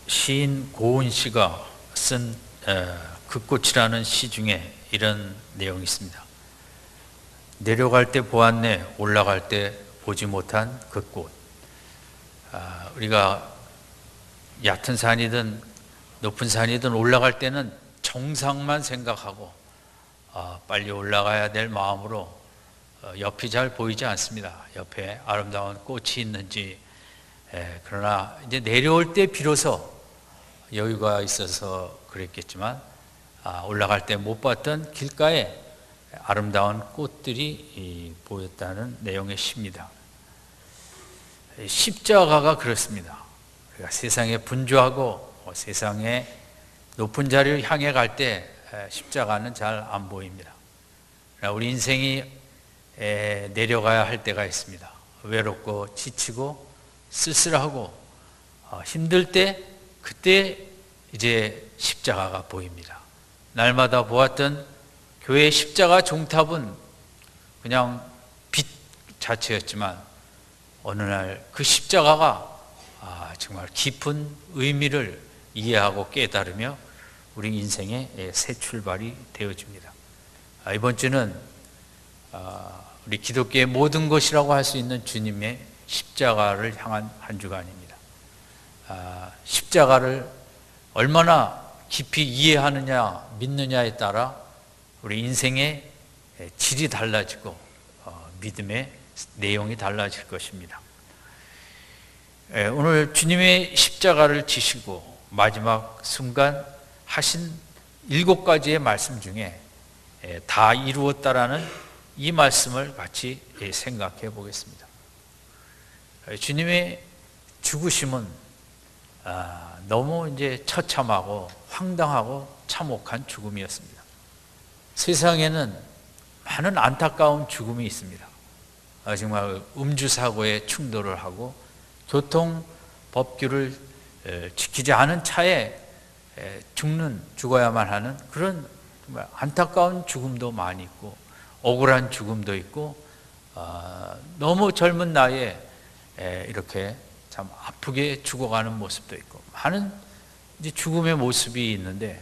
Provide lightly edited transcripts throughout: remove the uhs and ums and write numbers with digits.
시인 고은 씨가 쓴 그 꽃이라는 시 중에 이런 내용이 있습니다. 내려갈 때 보았네, 올라갈 때 보지 못한 그 꽃. 우리가 얕은 산이든 높은 산이든 올라갈 때는 정상만 생각하고 빨리 올라가야 될 마음으로 옆이 잘 보이지 않습니다. 옆에 아름다운 꽃이 있는지. 그러나 이제 내려올 때 비로소 여유가 있어서 그랬겠지만 올라갈 때 못 봤던 길가에 아름다운 꽃들이 보였다는 내용의 시입니다. 십자가가 그렇습니다. 우리가 세상에 분주하고 세상에 높은 자리를 향해 갈 때 십자가는 잘 안 보입니다. 우리 인생이 내려가야 할 때가 있습니다. 외롭고 지치고 쓸쓸하고 힘들 때, 그때 이제 십자가가 보입니다. 날마다 보았던 교회의 십자가 종탑은 그냥 빛 자체였지만 어느 날 그 십자가가 정말 깊은 의미를 이해하고 깨달으며 우리 인생의 새 출발이 되어집니다. 이번 주는 우리 기독교의 모든 것이라고 할 수 있는 주님의 십자가를 향한 한 주간입니다. 십자가를 얼마나 깊이 이해하느냐 믿느냐에 따라 우리 인생의 질이 달라지고 믿음의 내용이 달라질 것입니다. 오늘 주님의 십자가를 지시고 마지막 순간 하신 7가지의 말씀 중에 다 이루었다라는 이 말씀을 같이 생각해 보겠습니다. 주님의 죽으심은 너무 이제 처참하고 황당하고 참혹한 죽음이었습니다. 세상에는 많은 안타까운 죽음이 있습니다. 정말 음주사고에 충돌을 하고 교통 법규를 지키지 않은 차에 죽어야만 하는 그런 정말 안타까운 죽음도 많이 있고 억울한 죽음도 있고 너무 젊은 나이에 이렇게 참 아프게 죽어가는 모습도 있고 많은 이제 죽음의 모습이 있는데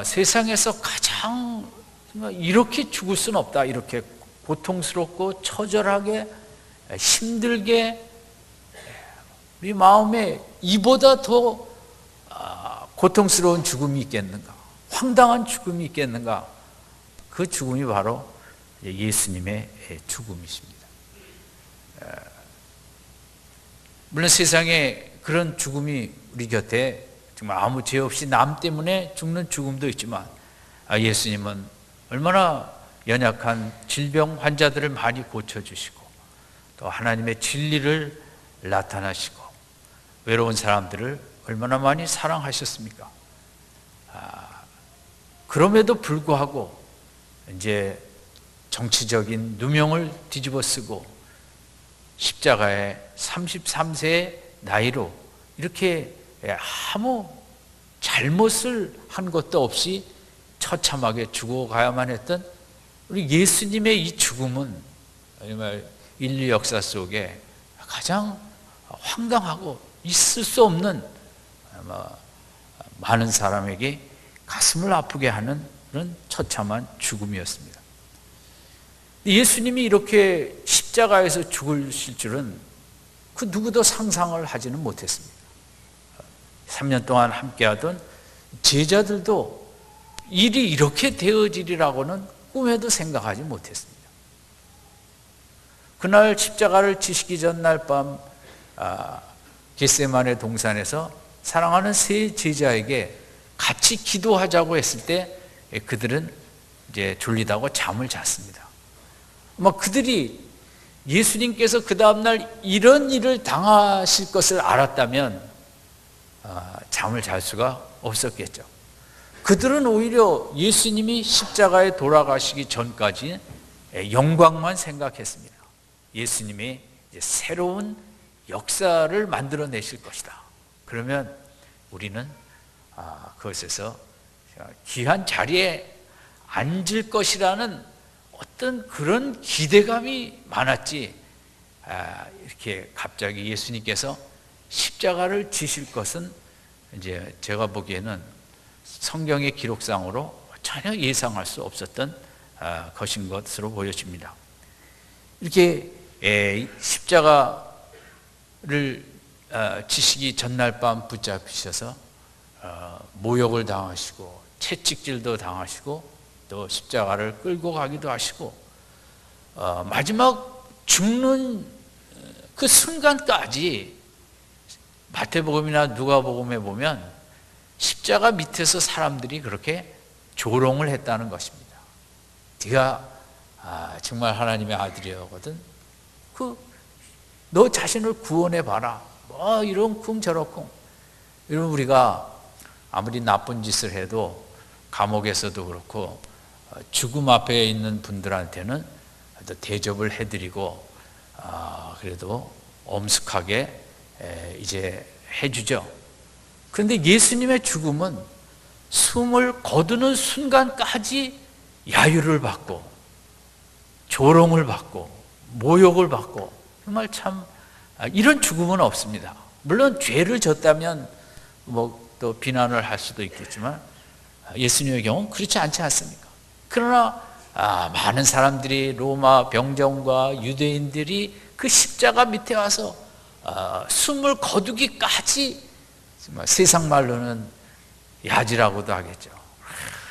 세상에서 가장 이렇게 죽을 수는 없다, 이렇게 고통스럽고 처절하게 힘들게 우리 마음에 이보다 더 고통스러운 죽음이 있겠는가, 황당한 죽음이 있겠는가. 그 죽음이 바로 예수님의 죽음이십니다. 물론 세상에 그런 죽음이 우리 곁에 정말 아무 죄 없이 남 때문에 죽는 죽음도 있지만 예수님은 얼마나 연약한 질병 환자들을 많이 고쳐주시고 또 하나님의 진리를 나타나시고 외로운 사람들을 얼마나 많이 사랑하셨습니까? 그럼에도 불구하고 이제 정치적인 누명을 뒤집어 쓰고 십자가에 33세의 나이로 이렇게 아무 잘못을 한 것도 없이 처참하게 죽어가야만 했던 우리 예수님의 이 죽음은 정말 인류 역사 속에 가장 황당하고 있을 수 없는 많은 사람에게 가슴을 아프게 하는 그런 처참한 죽음이었습니다. 예수님이 이렇게 십자가에서 죽으실 줄은 그 누구도 상상을 하지는 못했습니다. 3년 동안 함께하던 제자들도 일이 이렇게 되어지리라고는 꿈에도 생각하지 못했습니다. 그날 십자가를 지시기 전날 밤 겟세마네 동산에서 사랑하는 세 제자에게 같이 기도하자고 했을 때 그들은 이제 졸리다고 잠을 잤습니다. 그들이 예수님께서 그 다음날 이런 일을 당하실 것을 알았다면 잠을 잘 수가 없었겠죠. 그들은 오히려 예수님이 십자가에 돌아가시기 전까지 영광만 생각했습니다. 예수님이 이제 새로운 역사를 만들어내실 것이다. 그러면 우리는 그것에서 귀한 자리에 앉을 것이라는 어떤 그런 기대감이 많았지, 이렇게 갑자기 예수님께서 십자가를 지실 것은 이제 제가 보기에는 성경의 기록상으로 전혀 예상할 수 없었던 것인 것으로 보여집니다. 이렇게 십자가를 지시기 전날 밤 붙잡히셔서 모욕을 당하시고 채찍질도 당하시고 또 십자가를 끌고 가기도 하시고 마지막 죽는 그 순간까지 마태복음이나 누가복음에 보면 십자가 밑에서 사람들이 그렇게 조롱을 했다는 것입니다. 네가 정말 하나님의 아들이거든. 너 자신을 구원해 봐라. 뭐 이런 쿵 저런 쿵. 이런 우리가 아무리 나쁜 짓을 해도 감옥에서도 그렇고 죽음 앞에 있는 분들한테는 대접을 해드리고 그래도 엄숙하게 이제 해주죠. 그런데 예수님의 죽음은 숨을 거두는 순간까지 야유를 받고 조롱을 받고 모욕을 받고 정말 참 이런 죽음은 없습니다. 물론 죄를 졌다면 뭐 또 비난을 할 수도 있겠지만 예수님의 경우는 그렇지 않지 않습니까? 그러나 많은 사람들이 로마 병정과 유대인들이 그 십자가 밑에 와서 숨을 거두기까지 정말 세상 말로는 야지라고도 하겠죠.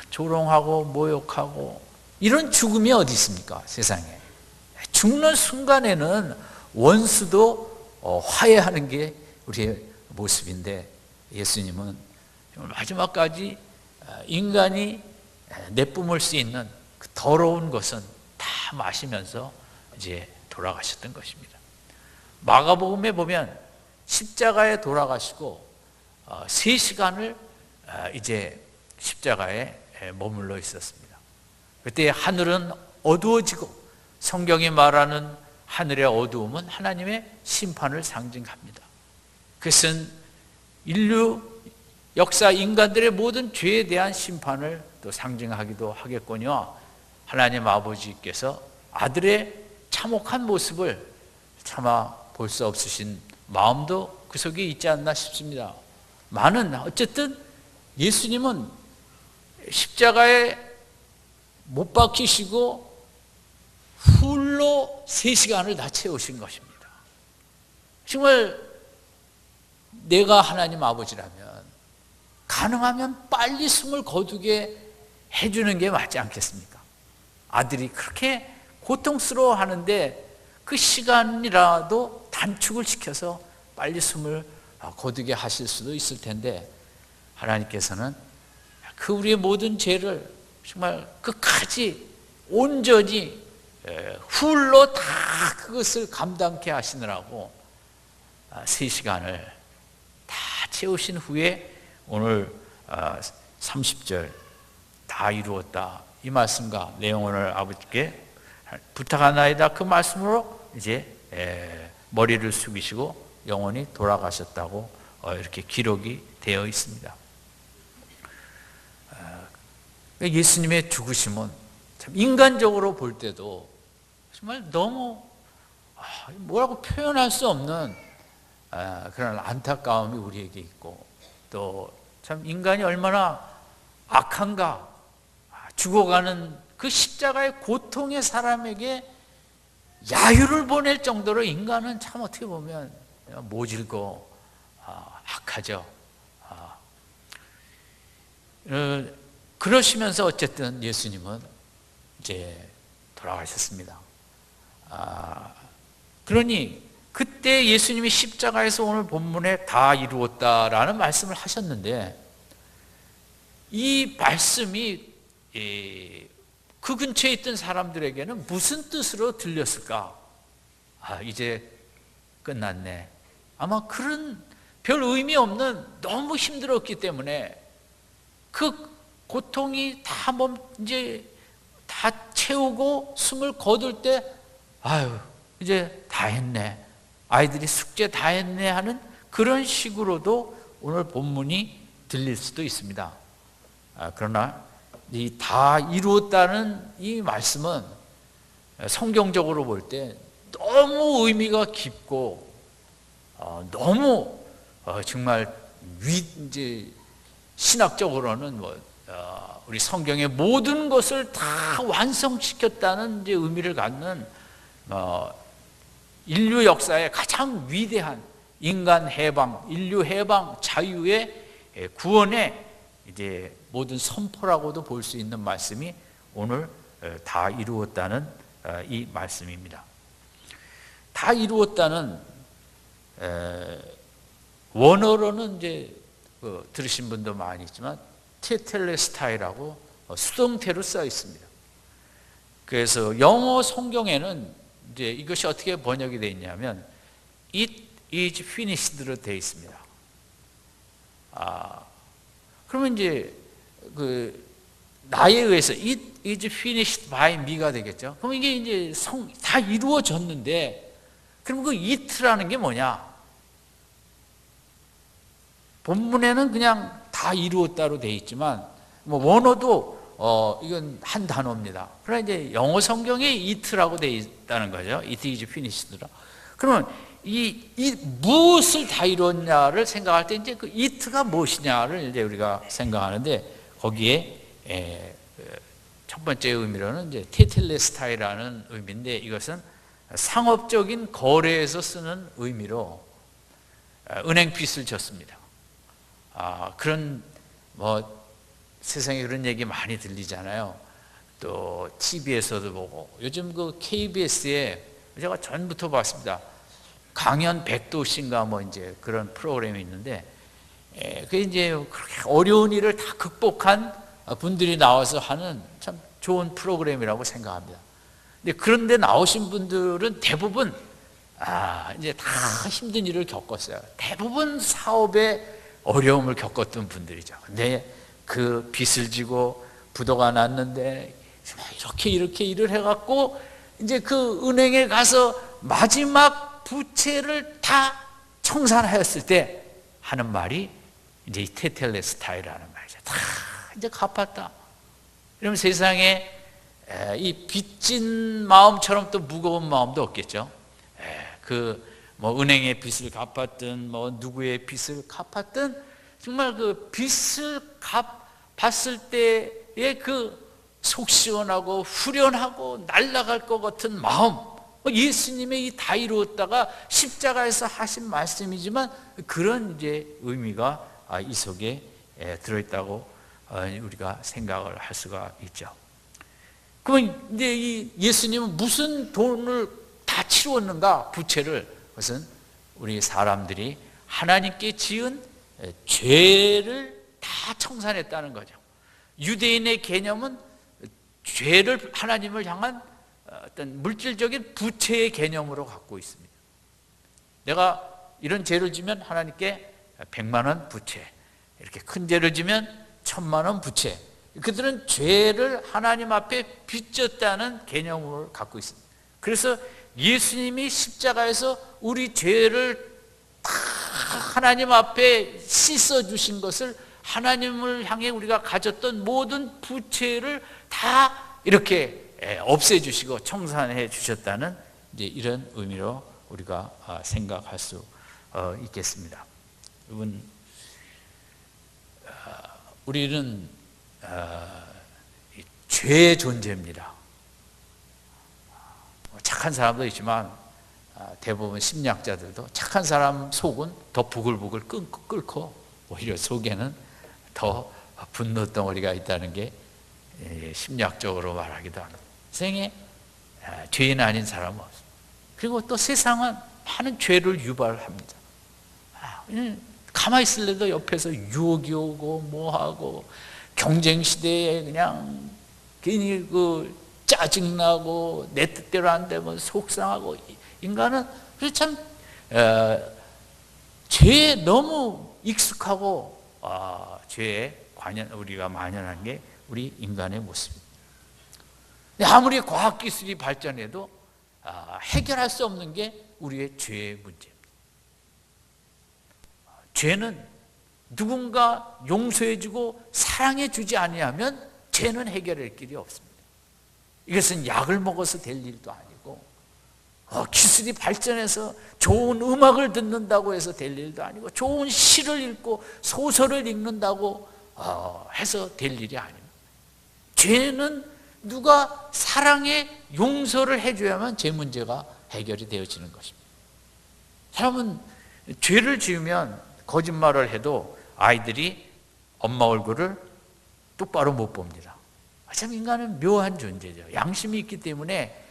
조롱하고 모욕하고 이런 죽음이 어디 있습니까? 세상에. 죽는 순간에는 원수도 화해하는 게 우리의 모습인데 예수님은 마지막까지 인간이 내뿜을 수 있는 그 더러운 것은 다 마시면서 이제 돌아가셨던 것입니다. 마가복음에 보면 십자가에 돌아가시고 3시간을 이제 십자가에 머물러 있었습니다. 그때 하늘은 어두워지고 성경이 말하는 하늘의 어두움은 하나님의 심판을 상징합니다. 그것은 인류 역사 인간들의 모든 죄에 대한 심판을 또 상징하기도 하겠거니와 하나님 아버지께서 아들의 참혹한 모습을 차마 볼 수 없으신 마음도 그 속에 있지 않나 싶습니다. 많은 어쨌든 예수님은 십자가에 못 박히시고 훌로 3시간을 다 채우신 것입니다. 정말 내가 하나님 아버지라면 가능하면 빨리 숨을 거두게 해주는 게 맞지 않겠습니까? 아들이 그렇게 고통스러워 하는데 그 시간이라도 단축을 시켜서 빨리 숨을 거두게 하실 수도 있을 텐데 하나님께서는 그 우리의 모든 죄를 정말 끝까지 온전히 훌로 다 그것을 감당케 하시느라고 3시간을 다 채우신 후에 오늘 30절 다 이루었다 이 말씀과 내용을 아버지께 부탁하나이다 그 말씀으로 이제 머리를 숙이시고 영원히 돌아가셨다고 이렇게 기록이 되어 있습니다. 예수님의 죽으심은 참 인간적으로 볼 때도 정말 너무 뭐라고 표현할 수 없는 그런 안타까움이 우리에게 있고 또 참 인간이 얼마나 악한가 죽어가는 그 십자가의 고통의 사람에게 야유를 보낼 정도로 인간은 참 어떻게 보면 모질고 악하죠. 그러시면서 어쨌든 예수님은 이제 돌아가셨습니다. 그러니 그때 예수님이 십자가에서 오늘 본문에 다 이루었다라는 말씀을 하셨는데 이 말씀이 그 근처에 있던 사람들에게는 무슨 뜻으로 들렸을까? 이제 끝났네. 아마 그런 별 의미 없는 너무 힘들었기 때문에 그 고통이 다 이제 다 채우고 숨을 거둘 때 아유 이제 다 했네. 아이들이 숙제 다 했네 하는 그런 식으로도 오늘 본문이 들릴 수도 있습니다. 그러나 이 다 이루었다는 이 말씀은 성경적으로 볼 때 너무 의미가 깊고 너무 정말 이제 신학적으로는 우리 성경의 모든 것을 다 완성시켰다는 이제 의미를 갖는 인류 역사의 가장 위대한 인간 해방, 인류 해방, 자유의 구원의 이제 모든 선포라고도 볼 수 있는 말씀이 오늘 다 이루었다는 이 말씀입니다. 다 이루었다는 원어로는 이제 들으신 분도 많이 있지만 테텔레스타이라고 수동태로 써 있습니다. 그래서 영어 성경에는 이제 이것이 어떻게 번역이 되어 있냐면 It is finished로 되어 있습니다. 그러면 이제 나에 의해서 It is finished by me가 되겠죠. 그럼 이게 이제 다 이루어졌는데, 그럼 그 it라는 게 뭐냐? 본문에는 그냥 다 이루었다로 되어 있지만, 원어도 이건 한 단어입니다. 그러나 이제 영어 성경에 it라고 되어 있다는 거죠. It is finished라. 그러면 이 무엇을 다 이뤘냐를 생각할 때 이제 그 it가 무엇이냐를 이제 우리가 생각하는데, 거기에 첫 번째 의미로는 이제 테텔레스타이라는 의미인데, 이것은 상업적인 거래에서 쓰는 의미로 은행 빚을 졌습니다. 그런 세상에 그런 얘기 많이 들리잖아요. 또 TV에서도 보고, 요즘 그 KBS에 제가 전부터 봤습니다. 강연 백도씨인가 이제 그런 프로그램이 있는데, 그 이제 그렇게 어려운 일을 다 극복한 분들이 나와서 하는 참 좋은 프로그램이라고 생각합니다. 근데 그런데 나오신 분들은 대부분 이제 다 힘든 일을 겪었어요. 대부분 사업에 어려움을 겪었던 분들이죠. 근데 그 빚을 지고 부도가 났는데 이렇게 일을 해갖고 이제 그 은행에 가서 마지막 부채를 다 청산하였을 때 하는 말이 이제 이 테텔레스타이라는 말이죠. 다 이제 갚았다. 이러면 세상에 이 빚진 마음처럼 또 무거운 마음도 없겠죠. 은행의 빚을 갚았든 누구의 빚을 갚았든 정말 그 빚을 갚았을 때의 그 속 시원하고 후련하고 날아갈 것 같은 마음, 예수님의 이 다 이루었다가 십자가에서 하신 말씀이지만 그런 이제 의미가 이 속에 들어있다고 우리가 생각을 할 수가 있죠. 그러면 이제 이 예수님은 무슨 돈을 다 치루었는가? 부채를. 그것은 우리 사람들이 하나님께 지은 죄를 다 청산했다는 거죠. 유대인의 개념은 죄를 하나님을 향한 어떤 물질적인 부채의 개념으로 갖고 있습니다. 내가 이런 죄를 지면 하나님께 100만 원 부채, 이렇게 큰 죄를 지면 1000만 원 부채. 그들은 죄를 하나님 앞에 빚졌다는 개념을 갖고 있습니다. 그래서 예수님이 십자가에서 우리 죄를 다 하나님 앞에 씻어주신 것을, 하나님을 향해 우리가 가졌던 모든 부채를 다 이렇게 없애주시고 청산해 주셨다는 이제 이런 의미로 우리가 생각할 수 있겠습니다. 여러분, 우리는 죄의 존재입니다. 착한 사람도 있지만 대부분 심리학자들도 착한 사람 속은 더 부글부글 끓고 오히려 속에는 더 분노 덩어리가 있다는 게 심리학적으로 말하기도 합니다. 세상에 죄인 아닌 사람은 없습니다. 그리고 또 세상은 많은 죄를 유발합니다. 가만히 있을래도 옆에서 유혹이 오고 뭐하고, 경쟁 시대에 그냥 괜히 짜증나고 내 뜻대로 안 되면 속상하고, 인간은 참 죄에 너무 익숙하고 죄에 우리가 만연한 게 우리 인간의 모습입니다. 아무리 과학기술이 발전해도 해결할 수 없는 게 우리의 죄의 문제입니다. 죄는 누군가 용서해주고 사랑해주지 아니하면 죄는 해결할 길이 없습니다. 이것은 약을 먹어서 될 일도 아니고, 기술이 발전해서 좋은 음악을 듣는다고 해서 될 일도 아니고, 좋은 시를 읽고 소설을 읽는다고 해서 될 일이 아닙니다. 죄는 누가 사랑에 용서를 해줘야만 죄 문제가 해결이 되어지는 것입니다. 사람은 죄를 지으면 거짓말을 해도 아이들이 엄마 얼굴을 똑바로 못 봅니다. 참 인간은 묘한 존재죠. 양심이 있기 때문에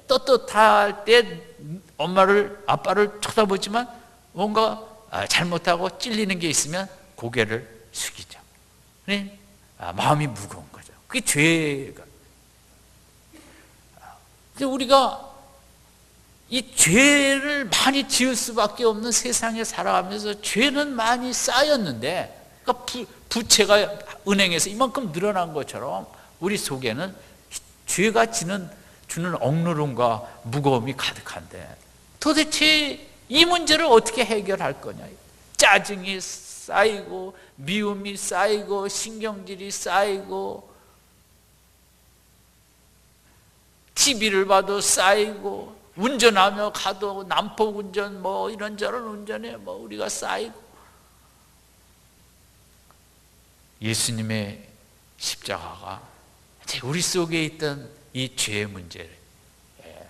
떳떳할 때 아빠를 쳐다보지만 뭔가 잘못하고 찔리는 게 있으면 고개를 숙이죠. 마음이 무거운 거죠. 그게 죄가. 우리가 이 죄를 많이 지을 수밖에 없는 세상에 살아가면서 죄는 많이 쌓였는데, 그러니까 부채가 은행에서 이만큼 늘어난 것처럼 우리 속에는 죄가 주는 억누름과 무거움이 가득한데, 도대체 이 문제를 어떻게 해결할 거냐. 짜증이 쌓이고 미움이 쌓이고 신경질이 쌓이고 TV를 봐도 쌓이고, 운전하며 가도 난폭 운전 이런저런 운전에 우리가 쌓이고, 예수님의 십자가가 우리 속에 있던 이 죄의 문제를,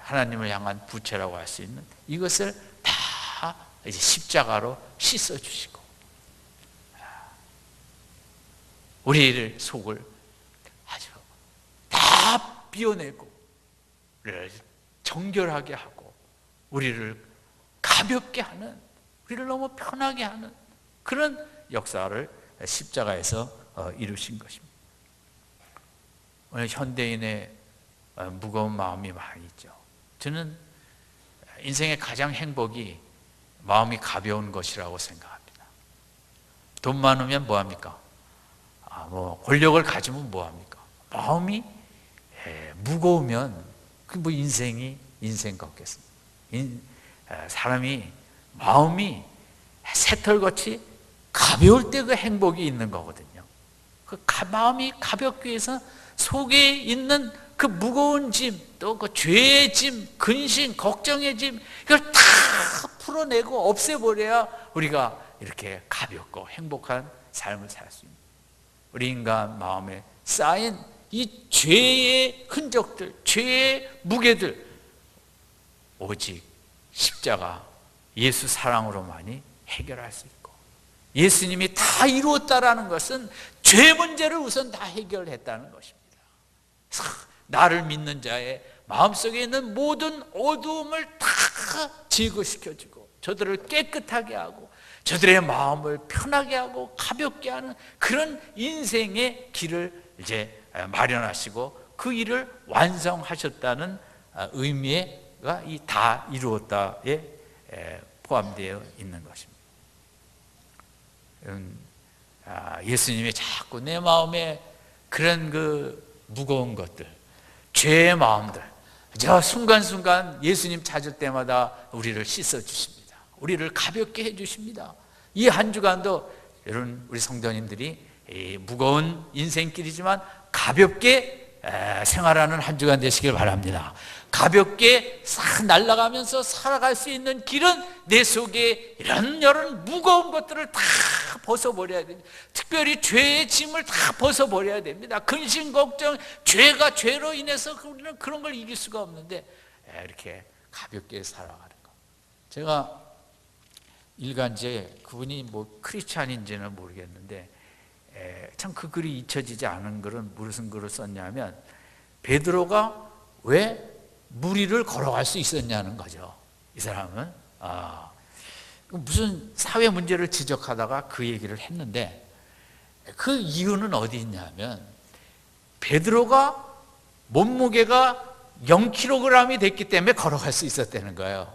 하나님을 향한 부채라고 할 수 있는 이것을 다 이제 십자가로 씻어주시고, 우리를 속을 아주 다 비워내고 정결하게 하고 우리를 가볍게 하는, 우리를 너무 편하게 하는 그런 역사를 십자가에서 이루신 것입니다. 오늘 현대인의 무거운 마음이 많이 있죠. 저는 인생의 가장 행복이 마음이 가벼운 것이라고 생각합니다. 돈 많으면 뭐합니까? 권력을 가지면 뭐합니까? 마음이 무거우면 인생 같겠습니다. 사람이 마음이 새털같이 가벼울 때 그 행복이 있는 거거든요. 마음이 가볍기 위해서 속에 있는 그 무거운 짐, 또 그 죄의 짐, 근심, 걱정의 짐, 이걸 다 풀어내고 없애버려야 우리가 이렇게 가볍고 행복한 삶을 살 수 있는, 우리 인간 마음에 쌓인 이 죄의 흔적들, 죄의 무게들, 오직 십자가 예수 사랑으로만이 해결할 수 있고, 예수님이 다 이루었다라는 것은 죄 문제를 우선 다 해결했다는 것입니다. 나를 믿는 자의 마음속에 있는 모든 어두움을 다 제거시켜주고, 저들을 깨끗하게 하고 저들의 마음을 편하게 하고 가볍게 하는 그런 인생의 길을 이제 마련하시고 그 일을 완성하셨다는 의미가 이 다 이루었다에 포함되어 있는 것입니다. 예수님이 자꾸 내 마음에 그런 그 무거운 것들, 죄의 마음들, 저 순간순간 예수님 찾을 때마다 우리를 씻어주십니다. 우리를 가볍게 해주십니다. 이 한 주간도 여러분, 우리 성도님들이 무거운 인생길이지만 가볍게 생활하는 한 주간 되시길 바랍니다. 가볍게 싹 날아가면서 살아갈 수 있는 길은 내 속에 이런 무거운 것들을 다 벗어버려야 됩니다. 특별히 죄의 짐을 다 벗어버려야 됩니다. 근심, 걱정, 죄로 인해서 우리는 그런 걸 이길 수가 없는데 이렇게 가볍게 살아가는 것. 제가 일간지에 그분이 크리스찬인지는 모르겠는데 참 그 글이 잊혀지지 않은 글은 무슨 글을 썼냐면, 베드로가 왜 물 위를 걸어갈 수 있었냐는 거죠. 이 사람은 무슨 사회 문제를 지적하다가 그 얘기를 했는데, 그 이유는 어디 있냐면 베드로가 몸무게가 0kg이 됐기 때문에 걸어갈 수 있었다는 거예요.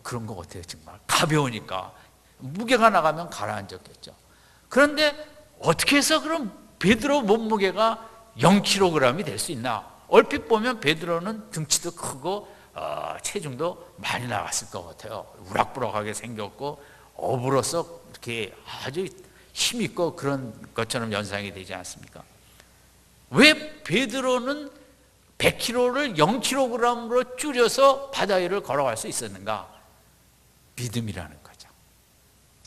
그런 거 같아요. 정말 가벼우니까 무게가 나가면 가라앉았겠죠. 그런데 어떻게 해서 그럼 베드로 몸무게가 0kg이 될 수 있나? 얼핏 보면 베드로는 등치도 크고 체중도 많이 나갔을 것 같아요. 우락부락하게 생겼고 어부로서 이렇게 아주 힘있고 그런 것처럼 연상이 되지 않습니까? 왜 베드로는 100kg를 0kg으로 줄여서 바다 위를 걸어갈 수 있었는가? 믿음이라는 거죠.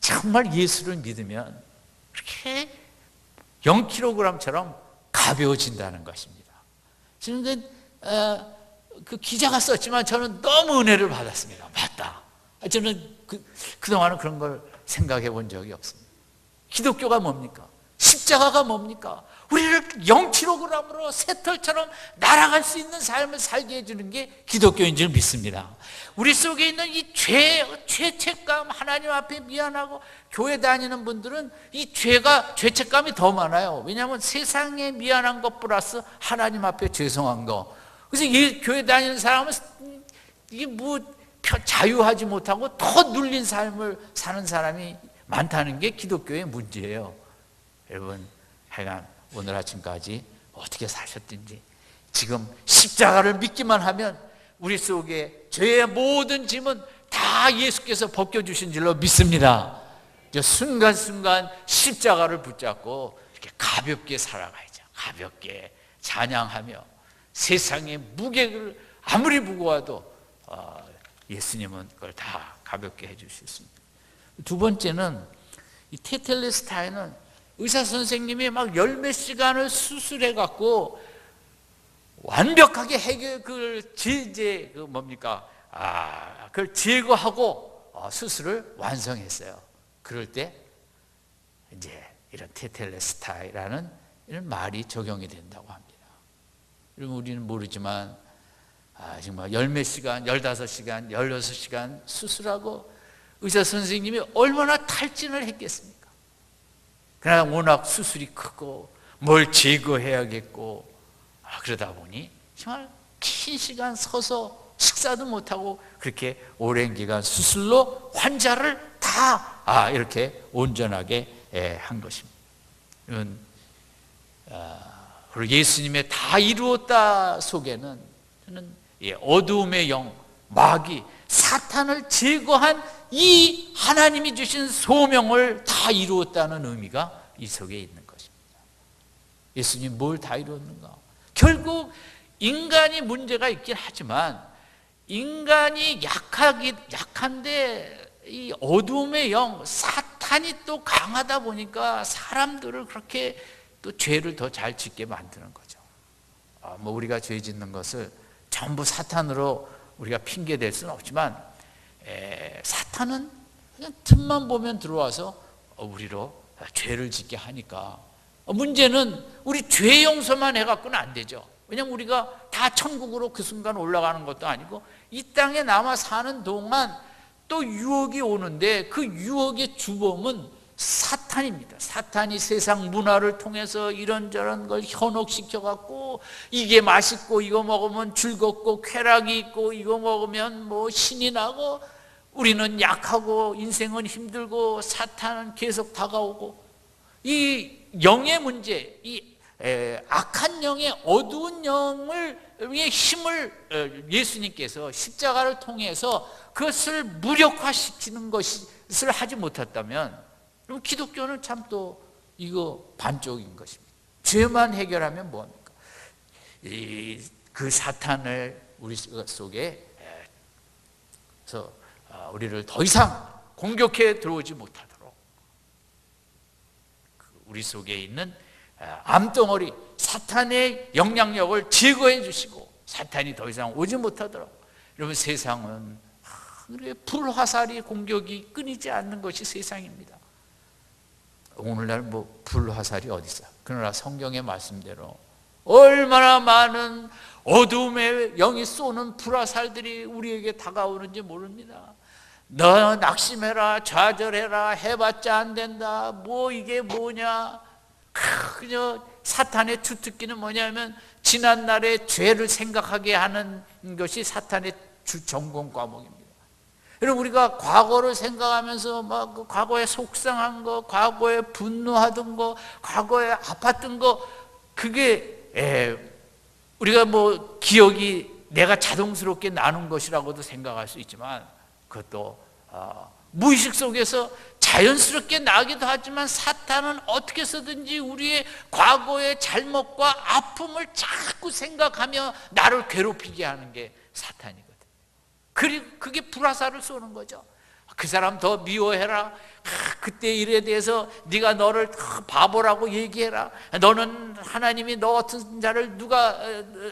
정말 예수를 믿으면 그렇게 0kg처럼 가벼워진다는 것입니다. 지금 그 기자가 썼지만 저는 너무 은혜를 받았습니다. 맞다. 저는 그동안은 그런 걸 생각해 본 적이 없습니다. 기독교가 뭡니까? 십자가가 뭡니까? 우리를 0kg으로 새털처럼 날아갈 수 있는 삶을 살게 해주는 게 기독교인 줄 믿습니다. 우리 속에 있는 이 죄책감, 하나님 앞에 미안하고 교회 다니는 분들은 이 죄책감이 더 많아요. 왜냐하면 세상에 미안한 것 플러스 하나님 앞에 죄송한 거. 그래서 교회 다니는 사람은 이게 자유하지 못하고 더 눌린 삶을 사는 사람이 많다는 게 기독교의 문제예요. 여러분, 하여간 오늘 아침까지 어떻게 사셨든지 지금 십자가를 믿기만 하면 우리 속에 죄의 모든 짐은 다 예수께서 벗겨주신 줄로 믿습니다. 순간순간 십자가를 붙잡고 이렇게 가볍게 살아가야죠. 가볍게 찬양하며 세상의 무게를 아무리 무거워도 예수님은 그걸 다 가볍게 해주셨습니다. 두 번째는 이 테텔레스타이는 의사 선생님이 막 열 몇 시간을 수술해 갖고 완벽하게 그걸 제거하고 수술을 완성했어요. 그럴 때 이제 이런 테텔레스타이라는 이런 말이 적용이 된다고 합니다. 여러분, 우리는 모르지만 정말 열 몇 시간, 15시간, 16시간 수술하고 의사 선생님이 얼마나 탈진을 했겠습니까? 그러나 워낙 수술이 크고 뭘 제거해야겠고 그러다 보니 정말 긴 시간 서서 식사도 못하고 그렇게 오랜 기간 수술로 환자를 다 이렇게 온전하게 한 것입니다. 그리고 예수님의 다 이루었다 속에는 저는 어두움의 영, 마귀, 사탄을 제거한 이 하나님이 주신 소명을 다 이루었다는 의미가 이 속에 있는 것입니다. 예수님 뭘 다 이루었는가? 결국 인간이 문제가 있긴 하지만 인간이 약한데 이 어두움의 영, 사탄이 또 강하다 보니까 사람들을 그렇게 또 죄를 더 잘 짓게 만드는 거죠. 우리가 죄 짓는 것을 전부 사탄으로 우리가 핑계 댈 수는 없지만 사탄은 그냥 틈만 보면 들어와서 우리로 죄를 짓게 하니까 문제는 우리 죄 용서만 해갖고는 안 되죠. 왜냐하면 우리가 다 천국으로 그 순간 올라가는 것도 아니고 이 땅에 남아 사는 동안 또 유혹이 오는데 그 유혹의 주범은 사탄입니다. 사탄이 세상 문화를 통해서 이런저런 걸 현혹시켜갖고 이게 맛있고 이거 먹으면 즐겁고 쾌락이 있고 이거 먹으면 신이 나고 우리는 약하고 인생은 힘들고 사탄은 계속 다가오고 이 영의 문제, 이 악한 영의 어두운 영의 힘을 예수님께서 십자가를 통해서 그것을 무력화시키는 것을 하지 못했다면 그럼 기독교는 참 또 이거 반쪽인 것입니다. 죄만 해결하면 뭐합니까? 그 사탄을 우리 속에 우리를 더 이상 공격해 들어오지 못하도록 우리 속에 있는 암덩어리 사탄의 영향력을 제거해 주시고 사탄이 더 이상 오지 못하도록. 여러분, 세상은 불화살이 공격이 끊이지 않는 것이 세상입니다. 오늘날 불화살이 어디 있어요? 그러나 성경의 말씀대로 얼마나 많은 어두움의 영이 쏘는 불화살들이 우리에게 다가오는지 모릅니다. 너 낙심해라, 좌절해라, 해봤자 안 된다, 이게 뭐냐. 그저 사탄의 주특기는 뭐냐면 지난날의 죄를 생각하게 하는 것이 사탄의 주 전공 과목입니다. 여러분, 우리가 과거를 생각하면서 그 과거에 속상한 거, 과거에 분노하던 거, 과거에 아팠던 거, 그게 우리가 기억이 내가 자동스럽게 나눈 것이라고도 생각할 수 있지만 그것도 무의식 속에서 자연스럽게 나기도 하지만 사탄은 어떻게 해서든지 우리의 과거의 잘못과 아픔을 자꾸 생각하며 나를 괴롭히게 하는 게 사탄이거든. 그리고 그게 불화살을 쏘는 거죠. 그 사람 더 미워해라. 그때 일에 대해서 네가 너를 바보라고 얘기해라. 너는 하나님이 너 같은 자를 누가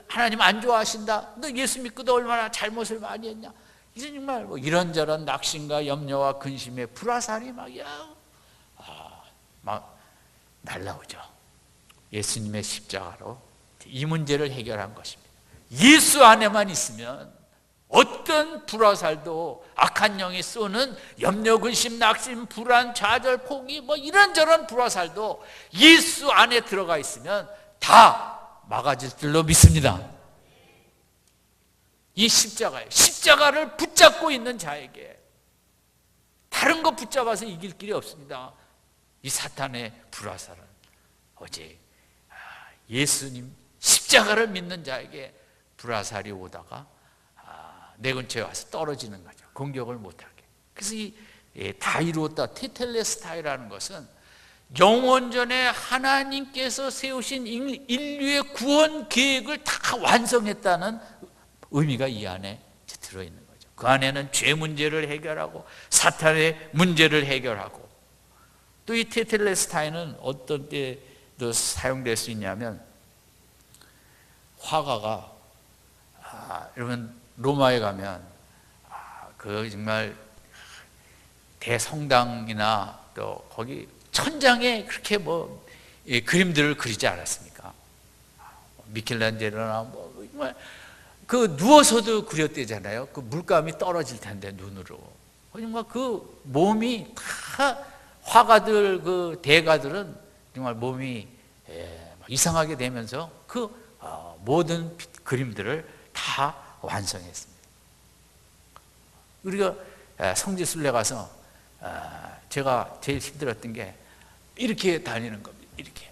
하나님 안 좋아하신다. 너 예수 믿고도 얼마나 잘못을 많이 했냐. 이제 정말 뭐 이런저런 낙심과 염려와 근심의 불화살이 막 날라오죠. 예수님의 십자가로 이 문제를 해결한 것입니다. 예수 안에만 있으면 어떤 불화살도 악한 영이 쏘는 염려, 근심, 낙심, 불안, 좌절, 포기 뭐 이런저런 불화살도 예수 안에 들어가 있으면 다 막아질 줄로 믿습니다. 이 십자가를 붙잡고 있는 자에게 다른 거 붙잡아서 이길 길이 없습니다. 이 사탄의 불화살은 오직 예수님 십자가를 믿는 자에게 불화살이 오다가 내 근처에 와서 떨어지는 거죠. 공격을 못하게. 그래서 다 이루었다 테텔레스타이라는 것은 영원전에 하나님께서 세우신 인류의 구원 계획을 다 완성했다는 의미가 이 안에 들어있는 거죠. 그 안에는 죄 문제를 해결하고 사탄의 문제를 해결하고 또 이 테텔레스타이는 어떤 때도 사용될 수 있냐면 화가가 여러분 로마에 가면 그 정말 대성당이나 또 거기 천장에 그렇게 뭐 그림들을 그리지 않았습니까? 미켈란젤로나 뭐 정말 그 누워서도 그렸대잖아요. 그 물감이 떨어질 텐데 눈으로 정말 그 몸이 다 화가들 그 대가들은 정말 몸이 이상하게 되면서 그 모든 그림들을 다 완성했습니다. 우리가 성지순례 가서 제가 제일 힘들었던 게 이렇게 다니는 겁니다. 이렇게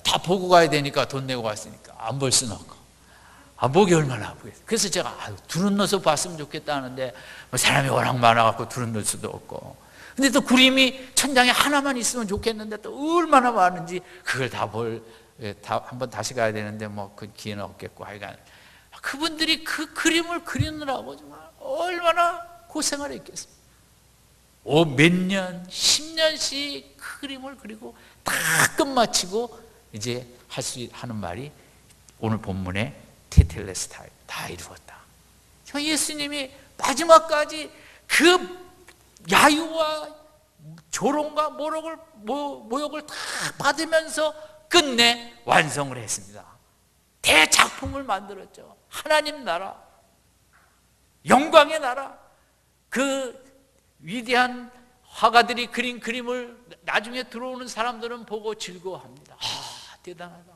다 보고 가야 되니까 돈 내고 갔으니까 안 볼 수는 없고 목이 얼마나 아프겠어요. 그래서 제가 두른 넣어서 봤으면 좋겠다 하는데 사람이 워낙 많아갖고 두른 넣을 수도 없고 근데 또 그림이 천장에 하나만 있으면 좋겠는데 또 얼마나 많은지 그걸 한번 다시 가야 되는데 뭐 그 기회는 없겠고 하여간 그분들이 그 그림을 그리느라고 정말 얼마나 고생을 했겠습니까? 몇 년, 10년씩 그 그림을 그리고 다 끝마치고 이제 하는 말이 오늘 본문의 테텔레스타이 다 이루었다. 예수님이 마지막까지 그 야유와 조롱과 모욕을 다 받으면서 끝내 완성을 했습니다. 대작품을 만들었죠. 하나님 나라, 영광의 나라. 그 위대한 화가들이 그린 그림을 나중에 들어오는 사람들은 보고 즐거워합니다. 대단하다.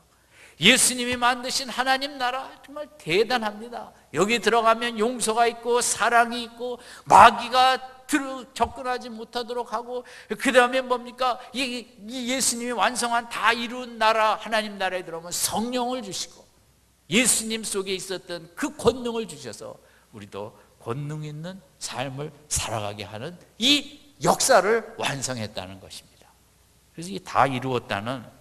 예수님이 만드신 하나님 나라 정말 대단합니다. 여기 들어가면 용서가 있고 사랑이 있고 마귀가 접근하지 못하도록 하고 그 다음에 뭡니까? 이 예수님이 완성한 다 이룬 나라 하나님 나라에 들어오면 성령을 주시고 예수님 속에 있었던 그 권능을 주셔서 우리도 권능 있는 삶을 살아가게 하는 이 역사를 완성했다는 것입니다. 그래서 이 다 이루었다는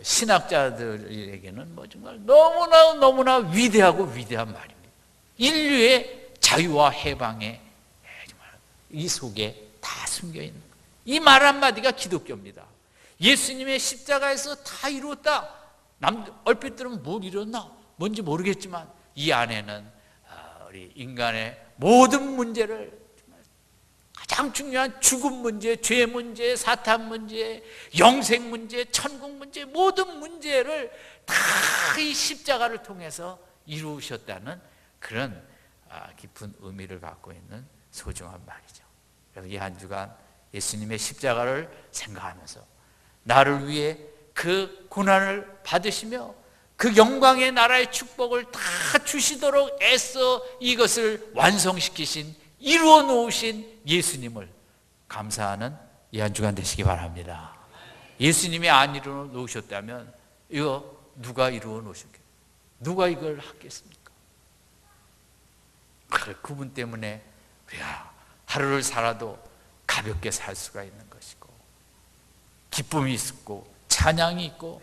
신학자들에게는 뭐 정말 너무나 위대하고 위대한 말입니다. 인류의 자유와 해방에 정말 이 속에 다 숨겨 있는 이 말 한마디가 기독교입니다. 예수님의 십자가에서 다 이루었다. 얼핏 들으면 뭘 이뤘나? 뭔지 모르겠지만 이 안에는 우리 인간의 모든 문제를 가장 중요한 죽음 문제, 죄 문제, 사탄 문제, 영생 문제, 천국 문제 모든 문제를 다 이 십자가를 통해서 이루셨다는 그런 깊은 의미를 갖고 있는 소중한 말이죠. 그래서 이 한 주간 예수님의 십자가를 생각하면서 나를 위해 그 고난을 받으시며 그 영광의 나라의 축복을 다 주시도록 애써 이것을 완성시키신 이루어 놓으신 예수님을 감사하는 이 한 주간 되시기 바랍니다. 예수님이 안 이루어 놓으셨다면 이거 누가 이루어 놓으셨겠어요? 누가 이걸 하겠습니까? 그분 때문에 우리가 하루를 살아도 가볍게 살 수가 있는 것이고, 기쁨이 있고 찬양이 있고,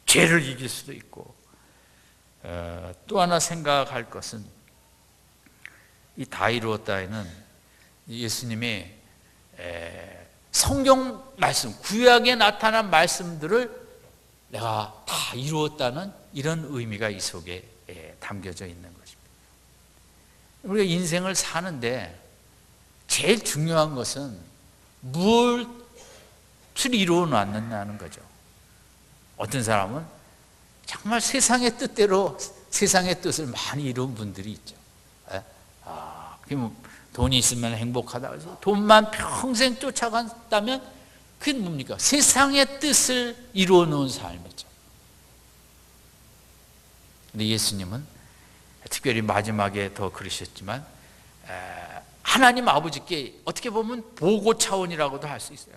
죄를 이길 수도 있고. 또 하나 생각할 것은, 이 다 이루었다에는 예수님이 성경 말씀, 구약에 나타난 말씀들을 내가 다 이루었다는 이런 의미가 이 속에 담겨져 있는 것입니다. 우리가 인생을 사는데 제일 중요한 것은 무엇을 이루어 놨느냐는 거죠. 어떤 사람은 정말 세상의 뜻대로 세상의 뜻을 많이 이룬 분들이 있죠. 돈이 있으면 행복하다 해서 돈만 평생 쫓아간다면 그게 뭡니까? 세상의 뜻을 이루어 놓은 삶이죠. 근데 예수님은 특별히 마지막에 더 그러셨지만, 하나님 아버지께 어떻게 보면 보고 차원이라고도 할 수 있어요.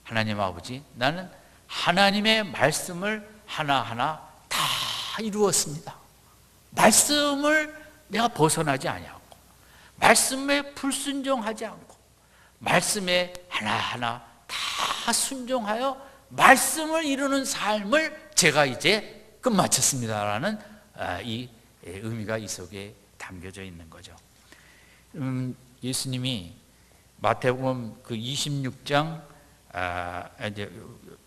하나님 아버지, 나는 하나님의 말씀을 하나하나 다 이루었습니다. 말씀을 내가 벗어나지 아니하고, 말씀에 불순종하지 않고, 말씀에 하나하나 다 순종하여 말씀을 이루는 삶을 제가 이제 끝마쳤습니다라는 이 의미가 이 속에 담겨져 있는 거죠. 예수님이 마태복음 그 26장, 이제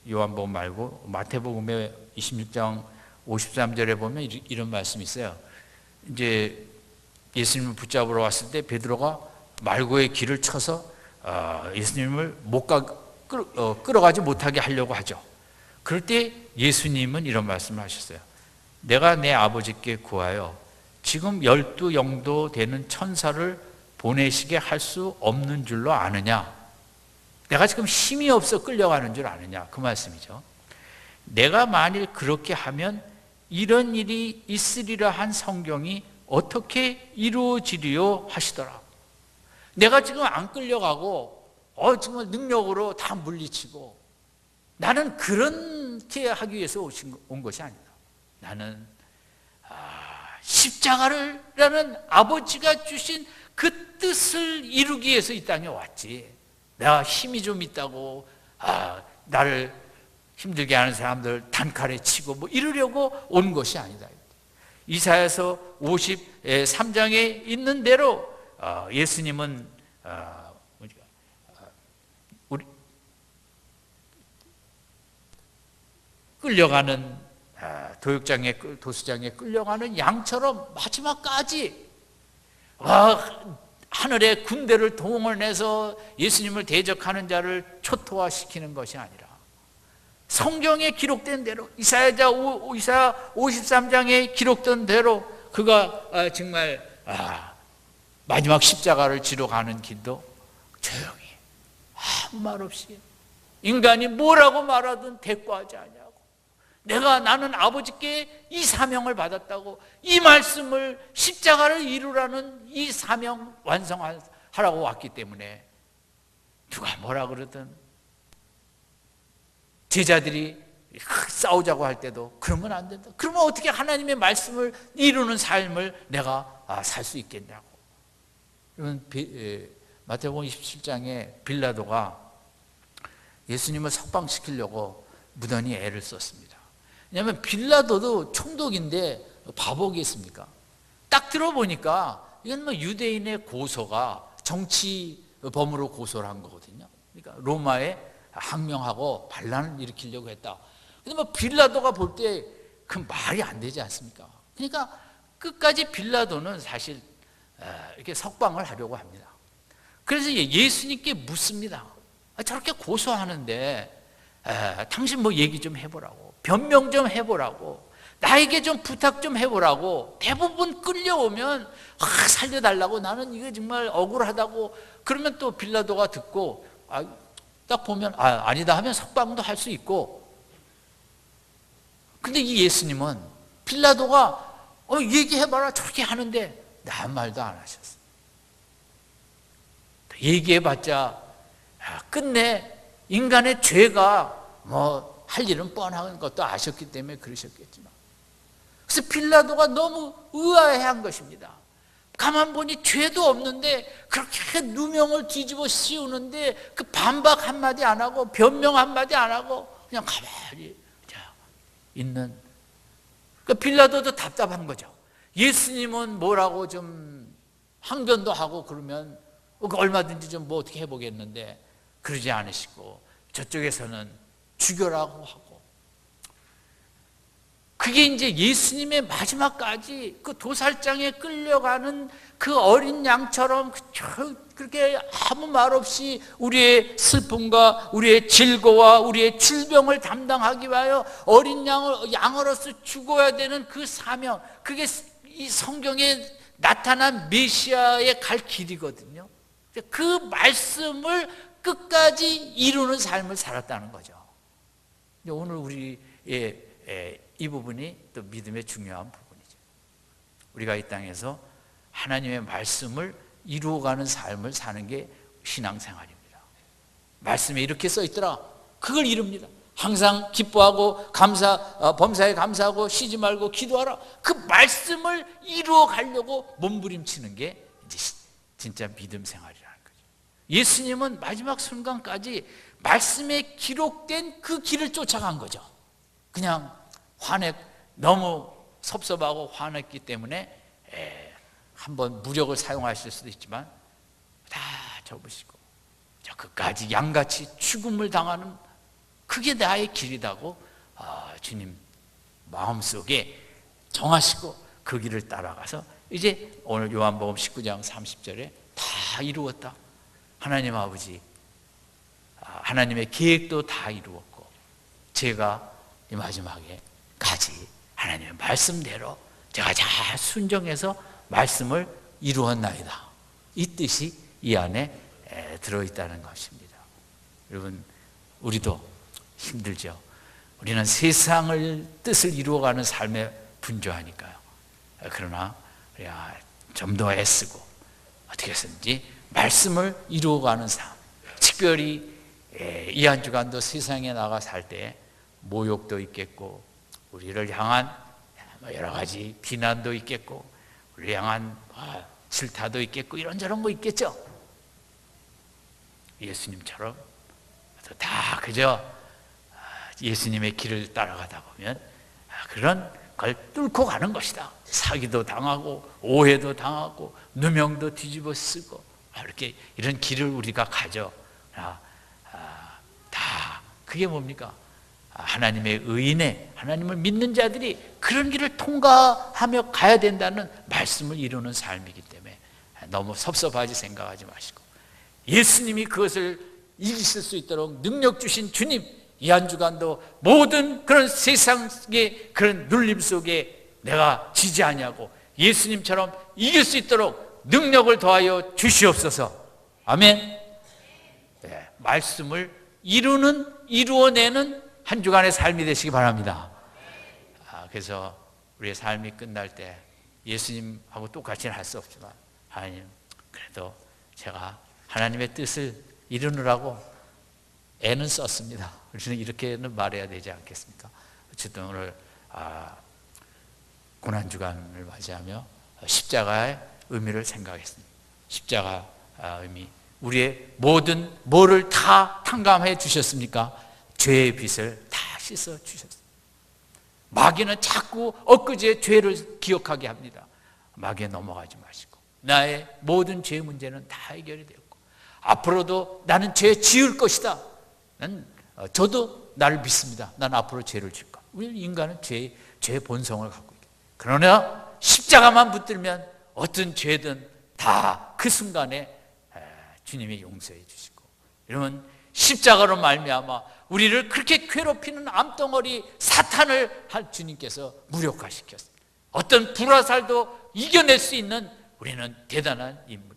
요한복음 말고 마태복음의 26장 53절에 보면 이런 말씀이 있어요. 이제 예수님을 붙잡으러 왔을 때 베드로가 말고의 길을 쳐서 예수님을 끌어가지 못하게 하려고 하죠. 그럴 때 예수님은 이런 말씀을 하셨어요. 내가 내 아버지께 구하여 지금 12영도 되는 천사를 보내시게 할 수 없는 줄로 아느냐? 내가 지금 힘이 없어 끌려가는 줄 아느냐? 그 말씀이죠. 내가 만일 그렇게 하면 이런 일이 있으리라 한 성경이 어떻게 이루어지리요 하시더라. 내가 지금 안 끌려가고 정말 능력으로 다 물리치고, 나는 그렇게 하기 위해서 온 것이 아니다. 나는 십자가라는 아버지가 주신 그 뜻을 이루기 위해서 이 땅에 왔지, 내가 힘이 좀 있다고 나를 힘들게 하는 사람들 단칼에 치고 뭐 이러려고 온 것이 아니다. 이사야서 53장에 있는 대로 예수님은 우리 끌려가는 도수장에 끌려가는 양처럼 마지막까지 하늘의 군대를 동원해서 예수님을 대적하는 자를 초토화시키는 것이 아니라, 성경에 기록된 대로, 이사야 53장에 기록된 대로 그가 정말 마지막 십자가를 지러 가는 길도 조용히 아무 말 없이, 인간이 뭐라고 말하든 대꾸하지 아니하고, 나는 아버지께 이 사명을 받았다고, 이 말씀을 십자가를 이루라는 이 사명 완성하라고 왔기 때문에 누가 뭐라 그러든, 제자들이 싸우자고 할 때도 그러면 안 된다. 그러면 어떻게 하나님의 말씀을 이루는 삶을 내가 살 수 있겠냐고. 마태복음 27장에 빌라도가 예수님을 석방시키려고 무던히 애를 썼습니다. 왜냐하면 빌라도도 총독인데 바보겠습니까? 딱 들어보니까 이건 유대인의 고소가 정치범으로 고소를 한 거거든요. 그러니까 로마에 항명하고 반란을 일으키려고 했다. 근데 빌라도가 볼 때 그 말이 안 되지 않습니까? 그러니까 끝까지 빌라도는 사실 이렇게 석방을 하려고 합니다. 그래서 예수님께 묻습니다. 저렇게 고소하는데 당신 뭐 얘기 좀 해보라고, 변명 좀 해보라고, 나에게 좀 부탁 좀 해보라고. 대부분 끌려오면 살려달라고, 나는 이거 정말 억울하다고. 그러면 또 빌라도가 듣고 딱 보면 아니다 하면 석방도 할 수 있고. 근데 이 예수님은 빌라도가 얘기해봐라 저렇게 하는데 아무 말도 안 하셨어요. 얘기해봤자 끝내 인간의 죄가 할 일은 뻔한 것도 아셨기 때문에 그러셨겠지만, 그래서 빌라도가 너무 의아해한 것입니다. 가만 보니 죄도 없는데 그렇게 누명을 뒤집어 씌우는데 그 반박 한마디 안 하고 변명 한마디 안 하고 그냥 가만히 있는, 그러니까 빌라도도 답답한 거죠. 예수님은 뭐라고 좀 항변도 하고 그러면 얼마든지 좀 뭐 어떻게 해보겠는데 그러지 않으시고 저쪽에서는 죽여라고 하고, 그게 이제 예수님의 마지막까지 그 도살장에 끌려가는 그 어린 양처럼 그렇게 아무 말 없이 우리의 슬픔과 우리의 질고와 우리의 질병을 담당하기 위하여 어린 양으로서 죽어야 되는 그 사명, 그게 이 성경에 나타난 메시아의 갈 길이거든요. 그 말씀을 끝까지 이루는 삶을 살았다는 거죠. 오늘 우리의 이 부분이 또 믿음의 중요한 부분이죠. 우리가 이 땅에서 하나님의 말씀을 이루어가는 삶을 사는 게 신앙생활입니다. 말씀에 이렇게 써 있더라, 그걸 이룹니다. 항상 기뻐하고 범사에 감사하고 쉬지 말고 기도하라. 그 말씀을 이루어 가려고 몸부림치는 게 이제 진짜 믿음 생활이라는 거죠. 예수님은 마지막 순간까지 말씀에 기록된 그 길을 쫓아간 거죠. 그냥 너무 섭섭하고 화냈기 때문에 한번 무력을 사용하실 수도 있지만 다 접으시고 저 끝까지 양같이 죽음을 당하는, 그게 나의 길이라고 주님 마음속에 정하시고 그 길을 따라가서 이제 오늘 요한복음 19장 30절에 다 이루었다. 하나님 아버지, 하나님의 계획도 다 이루었고 제가 이 마지막에 까지 하나님의 말씀대로 제가 잘 순종해서 말씀을 이루었나이다. 이 뜻이 이 안에 들어있다는 것입니다. 여러분, 우리도 힘들죠. 우리는 세상을 뜻을 이루어가는 삶에 분주하니까요. 그러나 우리가 좀 더 애쓰고 어떻게 해서든지 말씀을 이루어가는 삶, 특별히 이 한 주간도 세상에 나가 살 때 모욕도 있겠고 우리를 향한 여러 가지 비난도 있겠고 우리를 향한 질타도 있겠고 이런저런 거 있겠죠. 예수님처럼 다 그저 예수님의 길을 따라가다 보면 그런 걸 뚫고 가는 것이다. 사기도 당하고 오해도 당하고 누명도 뒤집어 쓰고 이렇게 이런 길을 우리가 가죠. 다 그게 뭡니까? 하나님의 의인의, 하나님을 믿는 자들이 그런 길을 통과하며 가야 된다는 말씀을 이루는 삶이기 때문에 너무 섭섭하지 생각하지 마시고 예수님이 그것을 이기실 수 있도록 능력 주신 주님, 이 한 주간도 모든 그런 세상의 그런 눌림 속에 내가 지지 아니하고 예수님처럼 이길 수 있도록 능력을 더하여 주시옵소서. 아멘. 네, 말씀을 이루어내는 한 주간의 삶이 되시기 바랍니다. 그래서 우리의 삶이 끝날 때 예수님하고 똑같이는 할 수 없지만 하나님, 그래도 제가 하나님의 뜻을 이루느라고 애는 썼습니다. 우리는 이렇게는 말해야 되지 않겠습니까? 어쨌든 오늘 고난주간을 맞이하며 십자가의 의미를 생각했습니다. 십자가 의미, 우리의 모든 뭐를 다 탕감해 주셨습니까? 죄의 빚을 다 씻어 주셨습니다. 마귀는 자꾸 엊그제 죄를 기억하게 합니다. 마귀에 넘어가지 마시고 나의 모든 죄 문제는 다 해결이 되었고 앞으로도 나는 죄 지을 것이다. 저도 나를 믿습니다. 난 앞으로 죄를 지을 거야. 우리 인간은 죄의 본성을 갖고 있다. 그러나 십자가만 붙들면 어떤 죄든 다 그 순간에 주님이 용서해 주시고, 여러분 십자가로 말미암아 우리를 그렇게 괴롭히는 암덩어리 사탄을 주님께서 무력화시켰습니다. 어떤 불화살도 이겨낼 수 있는 우리는 대단한 인물이고,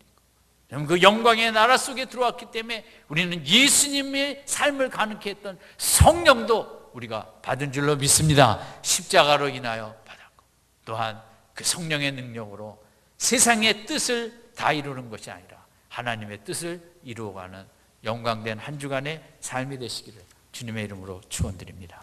그 영광의 나라 속에 들어왔기 때문에 우리는 예수님의 삶을 가능케 했던 성령도 우리가 받은 줄로 믿습니다. 십자가로 인하여 받았고 또한 그 성령의 능력으로 세상의 뜻을 다 이루는 것이 아니라 하나님의 뜻을 이루어가는 영광된 한 주간의 삶이 되시기를 주님의 이름으로 축원드립니다.